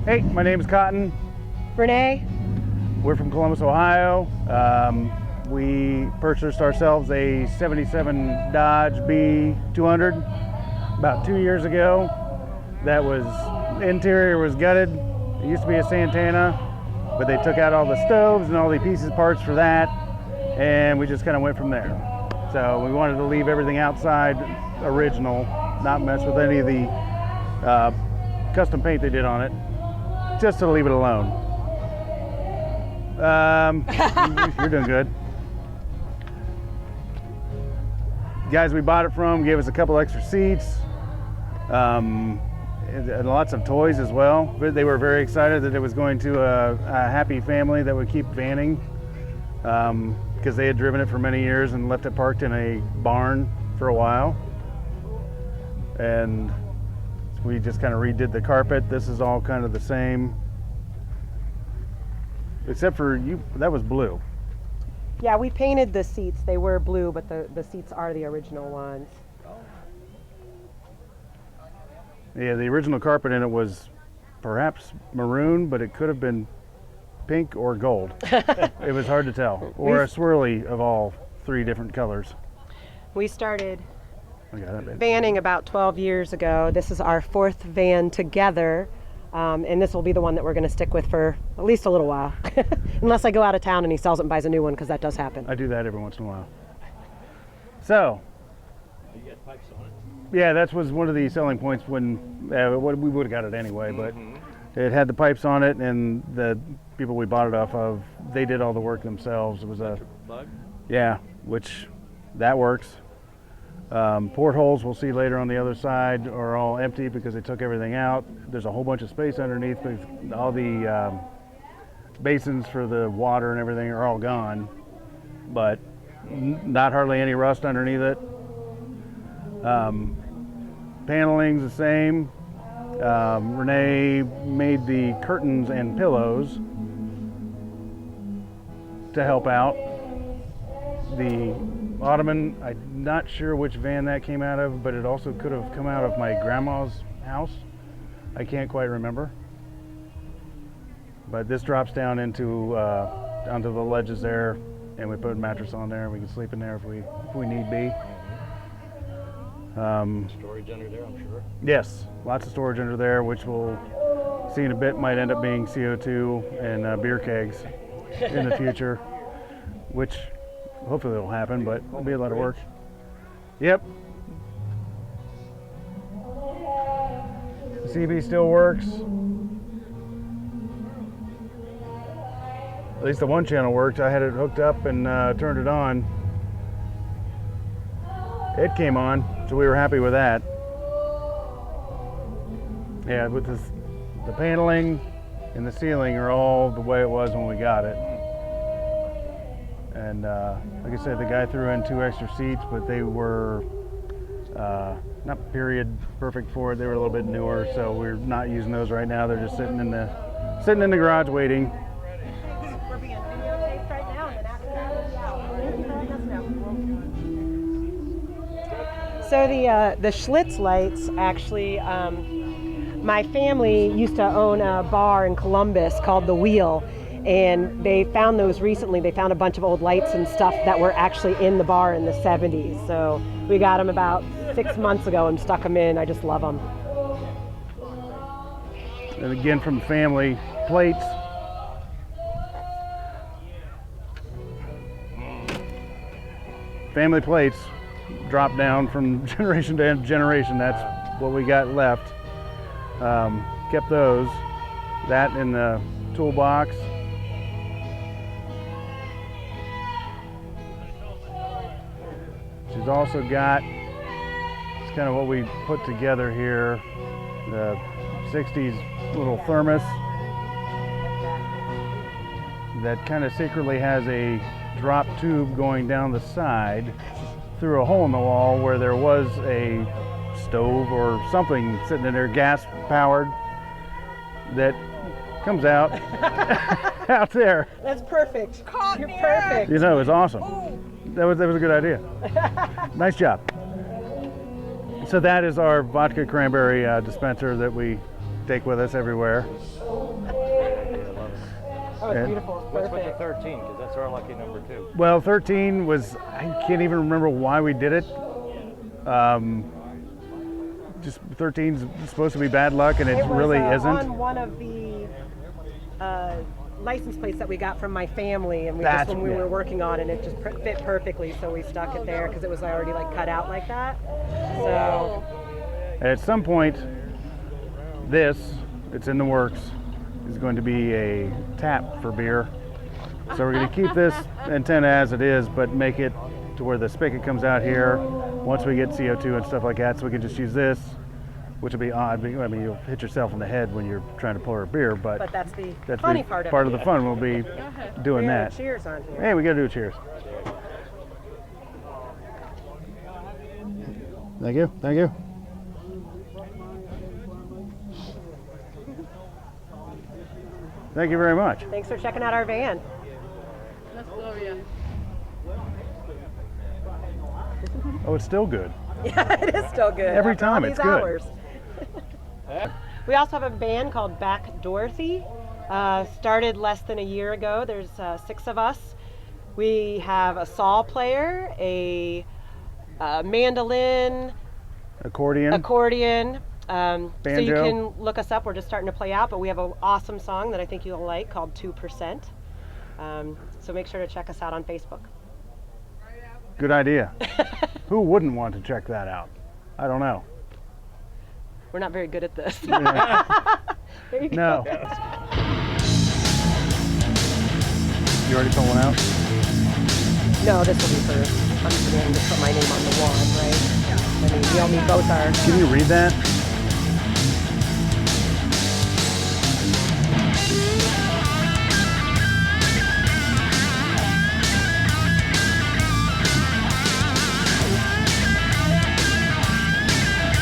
Hey, my name is Cotton. Renee. We're from Columbus, Ohio. We purchased ourselves a 77 Dodge B200 about 2 years ago. That was, the interior was gutted. It used to be a Santana, but they took out all the stoves and all the pieces, parts for that, and we just kind of went from there. So we wanted to leave everything outside original, not mess with any of the custom paint they did on it, just to leave it alone. You're doing good. Guys we bought it from gave us a couple extra seats, and lots of toys as well. But they were very excited that it was going to a happy family that would keep vanning, because they had driven it for many years and left it parked in a barn for a while. And we just kind of redid the carpet. This is all kind of the same, except for you, that was blue. Yeah, we painted the seats. They were blue, but the seats are the original ones. Yeah, the original carpet in it was perhaps maroon, but it could have been pink or gold. It was hard to tell. Or a swirly of all three different colors. We started vanning about 12 years ago. This is our fourth van together, and this will be the one that we're going to stick with for at least a little while. Unless I go out of town and he sells it and buys a new one, because that does happen. I do that every once in a while. So, you got pipes on it. Yeah, that was one of the selling points when we would have got it anyway, but it had the pipes on it, and the people we bought it off of, they did all the work themselves. It was a bug. Yeah, which that works. Portholes we'll see later on the other side are all empty because they took everything out. There's a whole bunch of space underneath, but all the basins for the water and everything are all gone, but not hardly any rust underneath it. Paneling's the same. Renee made the curtains and pillows to help out. The ottoman, I'm not sure which van that came out of, but it also could have come out of my grandma's house. I can't quite remember. But this drops down into onto the ledges there, and we put a mattress on there, and we can sleep in there if we need be. Storage under there, I'm sure. Yes, lots of storage under there, which we'll see in a bit might end up being CO2 and beer kegs in the future, which hopefully will happen, but it'll be a lot of work. Yep. The CB still works. At least the one channel worked. I had it hooked up and turned it on. It came on, so we were happy with that. Yeah, with the paneling and the ceiling are all the way it was when we got it. And like I said, the guy threw in 2 extra seats, but they were not period perfect for it. They were a little bit newer, so we're not using those right now. They're just sitting in the garage waiting. We're being videotaped right now, and then after that we'll be out. So the Schlitz lights, actually, my family used to own a bar in Columbus called The Wheel, and they found those recently. They found a bunch of old lights and stuff that were actually in the bar in the 70s. So we got them about 6 months ago and stuck them in. I just love them. And again, from family, plates. Family plates drop down from generation to generation. That's what we got left. Kept those. That in the toolbox. She's also got, it's kind of what we put together here, the 60s little thermos that kind of secretly has a drop tube going down the side through a hole in the wall where there was a stove or something sitting in there, gas powered, that comes out out there. That's perfect. You're perfect. You know, it was awesome. That was a good idea. Nice job. So that is our vodka cranberry dispenser that we take with us everywhere. Yeah, I love it. Oh, it's And- beautiful. It's What's with perfect. the 13? Because that's our lucky number 2. Well, 13 was, I can't even remember why we did it. Just 13's supposed to be bad luck, and it It was, really on isn't. one of the license plates that we got from my family, and That's- when we yeah. were working on it, it just fit perfectly, so we stuck it there because it was already like cut out like that. So And at some point, it's in the works, is going to be a tap for beer. So we're going to keep this antenna as it is, but make it to where the spigot comes out here once we get CO2 and stuff like that, so we can just use this, which will be odd. I mean, you'll hit yourself in the head when you're trying to pour a beer, but that's the that's funny the part of part it. of the fun will be doing Yeah, that. cheers on here. Hey, we got to do a cheers. Thank you. Thank you. Thank you very much. Thanks for checking out our van. Oh, it's still good. Yeah, it is still good. Every after all time these it's good. hours. We also have a band called Back Dorothy. Started less than a year ago. There's 6 of us. We have a saw player, a mandolin, accordion. So you Banjo. can look us up. We're just starting to play out, but we have an awesome song that I think you'll like called 2%. So make sure to check us out on Facebook. Good idea. Who wouldn't want to check that out? I don't know. We're not very good at this. Yeah. There you go. No. You already pulled one out? No, this will be first. I'm just going to put my name on the wand, right? I mean, we all need both our. Can you read that?